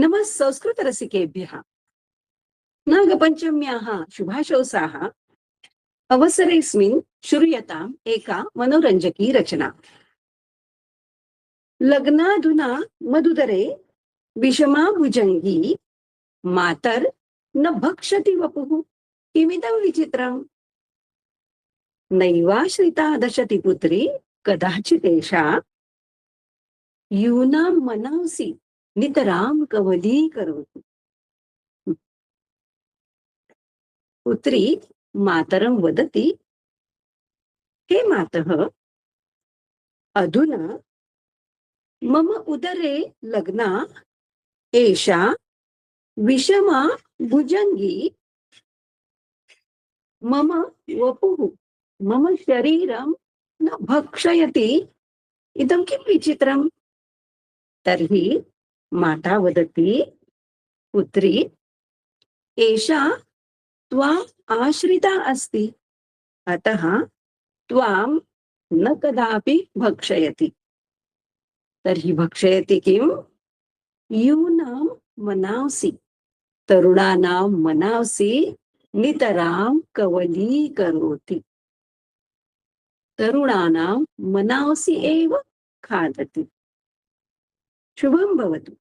नमः संस्कृतरसिकेभ्यः। नागपञ्चम्याः शुभाशंसाः अवसरेऽस्मिन् श्रूयताम् एका मनोरञ्जकी रचना। लग्नाधुना मधुदरे विषमा भुजङ्गी मातर् न भक्षति वपुः किमिदं विचित्रम्। नैवाश्रिता दशति पुत्री कदाचिदेषा यूनां मनांसि नितरां कवलीकरोति। पुत्री मातरं वदति, हे मातः, अधुना मम उदरे लग्ना एषा विषमा भुजङ्गी मम वपुः मम शरीरं न भक्षयति, इदं किं विचित्रम्। तर्हि माता वदति, पुत्री, एषा त्वाम् आश्रिता अस्ति, अतः त्वां न कदापि भक्षयति। तर्हि भक्षयति किं? यूनां मनांसि, तरुणानां मनांसि नितरां कवलीकरोति। तरुणानां मनांसि एव खादति। शुभं भवतु।